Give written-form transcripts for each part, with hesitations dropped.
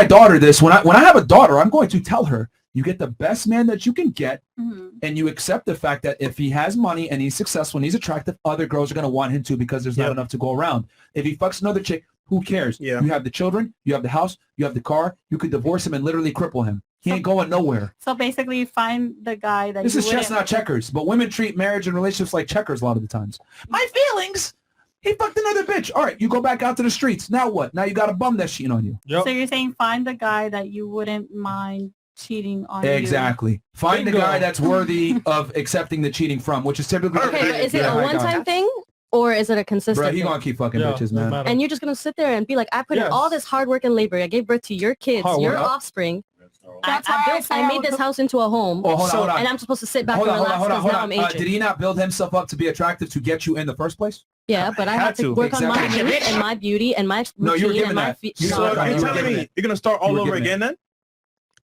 my daughter this. When I have a daughter, I'm going to tell her, you get the best man that you can get, and you accept the fact that if he has money and he's successful and he's attractive, other girls are going to want him too because there's not enough to go around. If he fucks another chick, who cares? Yeah. You have the children, you have the house, you have the car. You could divorce him and literally cripple him. He ain't going nowhere. So basically, find the guy that this is chess, not checkers. But women treat marriage and relationships like checkers a lot of the times. My feelings. He fucked another bitch. All right, you go back out to the streets. Now what? Now you got a bum that's cheating on you. Yep. So you're saying find the guy that you wouldn't mind cheating on you. Exactly. Find the guy that's worthy of accepting the cheating from, which is typically... Okay, but is it a one-time thing? Or is it a consistent thing? Bro, he gonna keep fucking bitches, man. And you're just gonna sit there and be like, I put in all this hard work and labor. I gave birth to your kids, your offspring. I made this house into a home, hold on. and I'm supposed to sit back and relax because now I'm aging. Did he not build himself up to be attractive to get you in the first place? Yeah, but I had to work on my youth and my beauty and my routine. No, you were given that. So you're telling me you're going to start all over again then?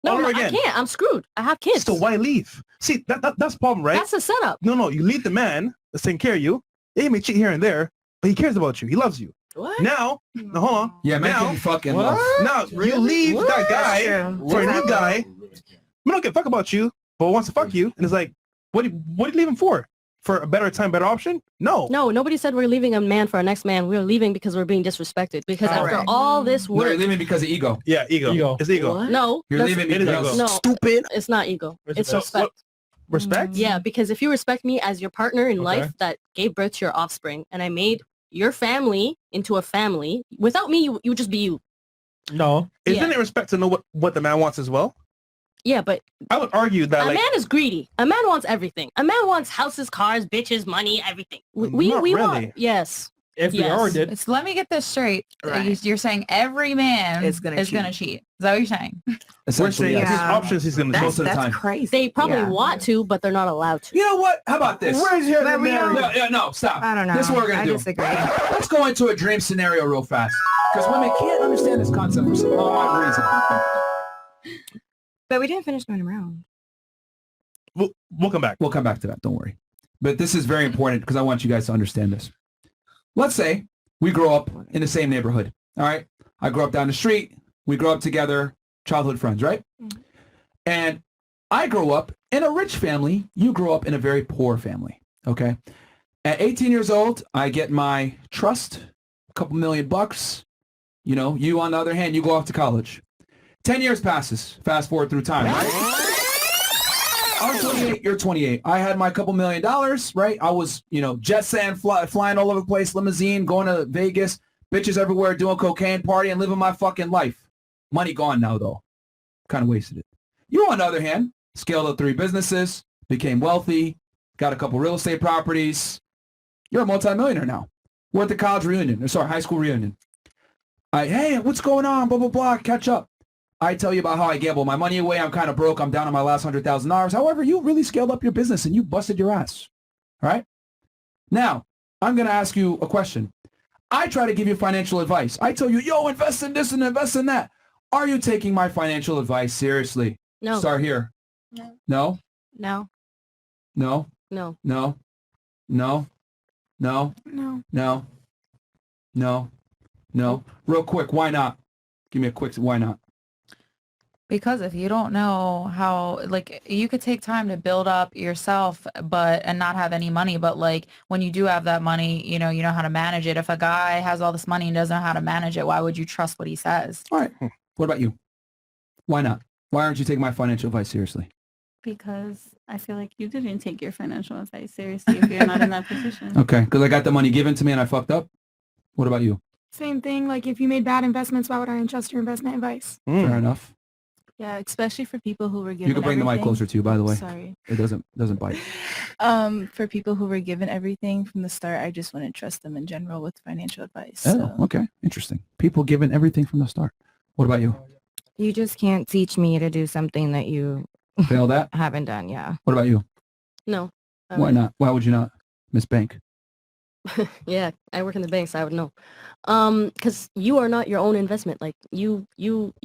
No, I can't. I'm screwed. I have kids. So why leave? See, that's the problem, right? That's the setup. No, you leave the man that's taking care of you. He may cheat here and there, but he cares about you. He loves you. What? Now, hold on. Yeah, man, can fucking love. Now, you leave that guy for a new guy. We don't give a fuck about you, but wants to fuck you. And it's like, what are you leaving for? For a better time, better option? No. No, nobody said we're leaving a man for our next man. We're leaving because we're being disrespected. Because after all this work... No, you're leaving because of ego. Yeah, ego. It's ego. What? No. You're leaving because... No, stupid. It's not ego. It's respect. Respect? Yeah, because if you respect me as your partner in life that gave birth to your offspring, and I made your family into a family, without me, you would just be you. No. Isn't it respect to know what the man wants as well? Yeah, but I would argue that a man is greedy. A man wants everything. A man wants houses, cars, bitches, money, everything. We want If we already did. So let me get this straight. Right. You're saying every man is gonna cheat. Is that what you're saying? We're saying his options he's gonna most of the time. Crazy. They probably want to, but they're not allowed to. You know what? How about this? Where's your No, stop. I don't know. This is what we're gonna do. Disagree. Let's go into a dream scenario real fast. Because women can't understand this concept for some odd reason. But we didn't finish going around. We'll come back. We'll come back to that. Don't worry. But this is very important because I want you guys to understand this. Let's say we grow up in the same neighborhood. All right. I grew up down the street. We grew up together, childhood friends, right? Mm-hmm. And I grew up in a rich family. You grew up in a very poor family. Okay. At 18 years old, I get my trust, a couple $1,000,000. You know, you on the other hand, you go off to college. 10 years passes. Fast forward through time, right? I'm 28, you're 28. I had my couple $1,000,000, right? I was, jet setting, flying all over the place, limousine, going to Vegas, bitches everywhere, doing cocaine, partying, living my fucking life. Money gone now, though. Kind of wasted it. You, on the other hand, scaled up 3 businesses, became wealthy, got a couple real estate properties. You're a multimillionaire now. We're at the college reunion. Sorry, high school reunion. Hey, what's going on? Blah, blah, blah. Catch up. I tell you about how I gamble my money away. I'm kind of broke. I'm down on my last $100,000. However, you really scaled up your business and you busted your ass. All right? Now, I'm going to ask you a question. I try to give you financial advice. I tell you, yo, invest in this and invest in that. Are you taking my financial advice seriously? No. Start here. No. No? No. No? No. No? No? No? No. No? No? No? Real quick, why not? Give me a quick, why not? Because if you don't know how, you could take time to build up yourself, and not have any money. But when you do have that money, you know how to manage it. If a guy has all this money and doesn't know how to manage it, why would you trust what he says? All right. What about you? Why not? Why aren't you taking my financial advice seriously? Because I feel like you didn't take your financial advice seriously if you're not in that position. Okay. Because I got the money given to me and I fucked up. What about you? Same thing. Like if you made bad investments, why would I entrust your investment advice? Fair enough. Yeah, especially for people who were given You can bring the mic closer to you, by the way. Sorry. It doesn't bite. For people who were given everything from the start, I just wouldn't trust them in general with financial advice. Oh, okay. Interesting. People given everything from the start. What about you? You just can't teach me to do something that you failed at? Haven't done, yeah. What about you? No. Why not? Why would you not, Miss Bank? Yeah, I work in the bank, so I would know. Because you are not your own investment. Like you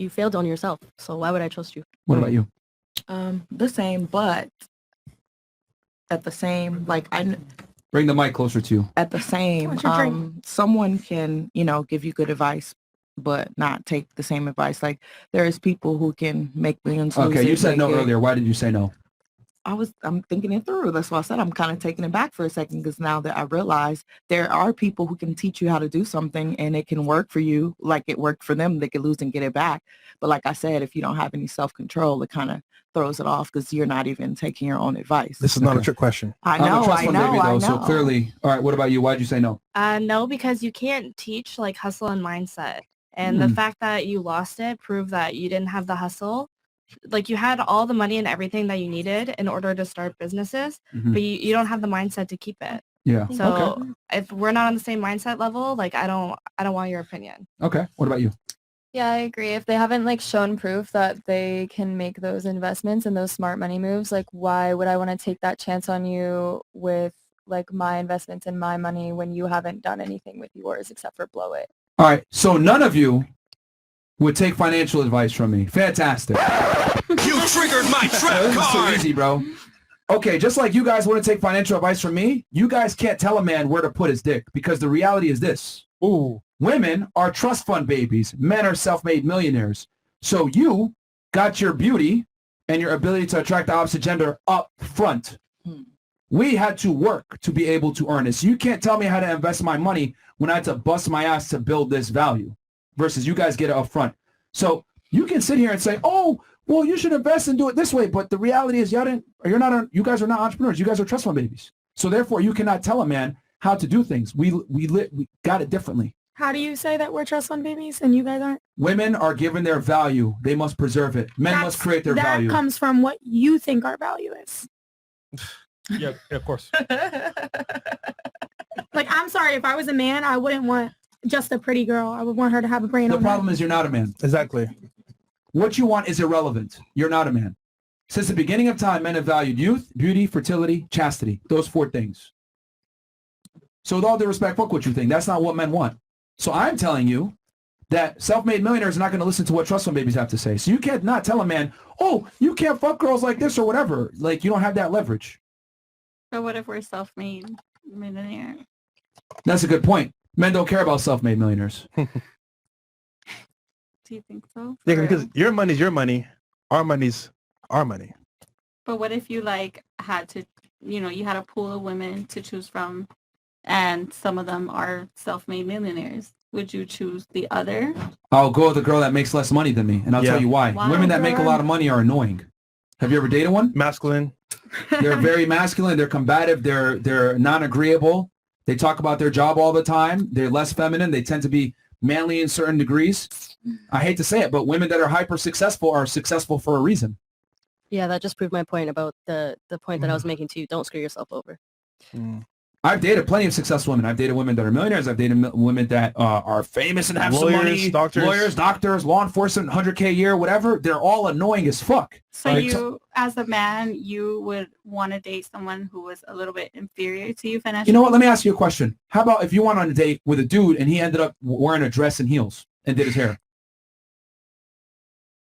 failed on yourself. So why would I trust you? What about you? The same, but at the same, bring the mic closer to you. At the same, someone can, give you good advice, but not take the same advice. Like there's people who can make millions. lose Okay, you it, said make no it. earlier. Why did you say no? I'm thinking it through. That's why I said I'm kind of taking it back for a second, because now that I realize there are people who can teach you how to do something and it can work for you like it worked for them. They could lose and get it back. But like I said, if you don't have any self-control, it kind of throws it off because you're not even taking your own advice. This is not a trick question. I I'm a know, trust I fund know, baby, I though, know. so clearly. All right, what about you? Why'd you say no? No, because you can't teach like hustle and mindset. And the fact that you lost it proved that you didn't have the hustle. Like you had all the money and everything that you needed in order to start businesses, but you don't have the mindset to keep it. Yeah. So if we're not on the same mindset level, like I don't want your opinion. Okay. What about you? Yeah, I agree. If they haven't like shown proof that they can make those investments and those smart money moves, like why would I want to take that chance on you with like my investments and my money when you haven't done anything with yours except for blow it? All right. So none of you would take financial advice from me. Fantastic. You triggered my trap This is so card. easy, bro. Okay, just like you guys wouldn't take financial advice from me, you guys can't tell a man where to put his dick because the reality is this. Ooh. Women are trust fund babies. Men are self-made millionaires. So you got your beauty and your ability to attract the opposite gender up front. We had to work to be able to earn it. So you can't tell me how to invest my money when I had to bust my ass to build this value versus you guys get it up front. So you can sit here and say, oh, well, you should invest and do it this way. But the reality is you guys are not entrepreneurs. You guys are trust fund babies. So therefore, you cannot tell a man how to do things. We got it differently. How do you say that we're trust fund babies and you guys aren't? Women are given their value. They must preserve it. Men must create their value. That comes from what you think our value is. Yeah, of course. Like, I'm sorry, if I was a man, I wouldn't want just a pretty girl. I would want her to have a brain The on her. problem is you're not a man. Exactly. What you want is irrelevant. You're not a man. Since the beginning of time, men have valued youth, beauty, fertility, chastity. Those 4 things. So with all due respect, fuck what you think. That's not what men want. So I'm telling you that self-made millionaires are not going to listen to what trust fund babies have to say. So you can't not tell a man, oh, you can't fuck girls like this or whatever. Like, you don't have that leverage. But what if we're self-made millionaire? That's a good point. Men don't care about self-made millionaires. Do you think so? Yeah, because your money's your money. Our money's our money. But what if you like had to, you had a pool of women to choose from and some of them are self-made millionaires? Would you choose the other? I'll go with the girl that makes less money than me, and I'll tell you why. Women that make a lot of money are annoying. Have you ever dated one? Masculine. They're very masculine. They're combative. They're non-agreeable. They talk about their job all the time. They're less feminine. They tend to be manly in certain degrees. I hate to say it, but women that are hyper successful are successful for a reason. Yeah, that just proved my point about the point that I was making to you. Don't screw yourself over. I've dated plenty of successful women. I've dated women that are millionaires. I've dated women that are famous and have some money. Lawyers, doctors, law enforcement, 100K a year, whatever. They're all annoying as fuck. So you, as a man, you would want to date someone who was a little bit inferior to you financially? You know what? Let me ask you a question. How about if you went on a date with a dude and he ended up wearing a dress and heels and did his hair?